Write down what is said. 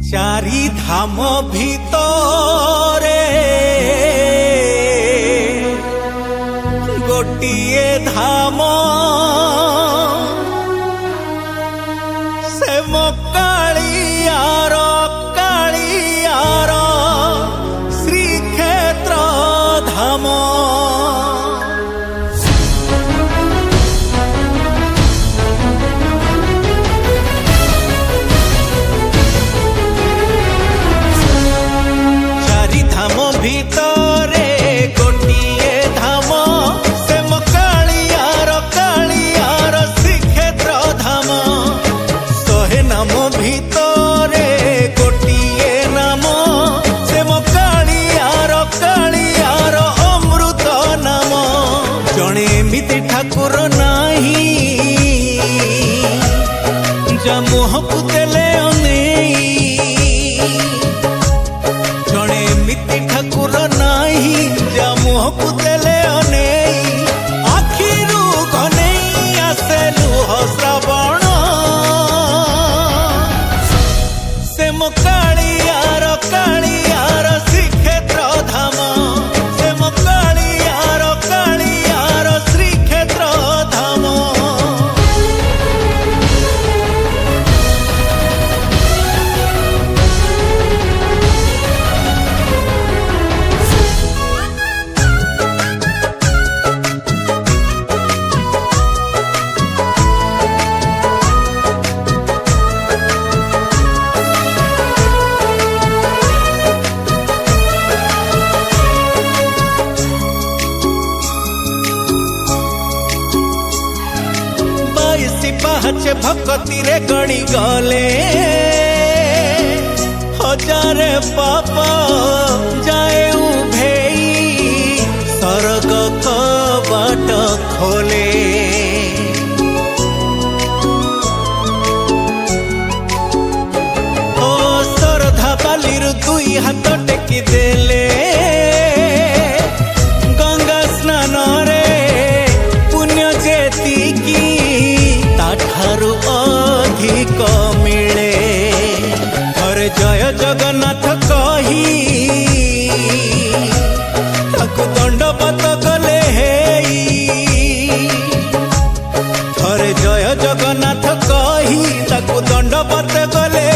चारि धाम भितरे गोटिए धाम से कालियार श्रीक्षेत्र धाम। भितरे गोटिए धाम से कालियार श्रीक्षेत्र धाम। शहे नाम भितरे गोटिए नाम से कालियार अमृत नाम। जणे एमिति ठाकुर नाही जा मुहकु देले ठाकुर नाही जा मुहकु देले अनेई आखिरु घनेई आसे लुह श्रावण से कालियार श्रीक्षेत्र धाम से कालियार श्रीक्षेत्र धाम। पाहचे भक्ति रे गणी गले हजारे पाप जाए उभेई स्वर्ग कबाट खोले। ओ श्रद्धा बालिर दुई हाथ टेकी देले गंगा स्नान रे पुण्य जेतिकी ठारू अधिक मिले। हरे जय जगन्नाथ कही ताकु दंडवत गले हरे जय जगन्नाथ कही ताकु दंडवत गले।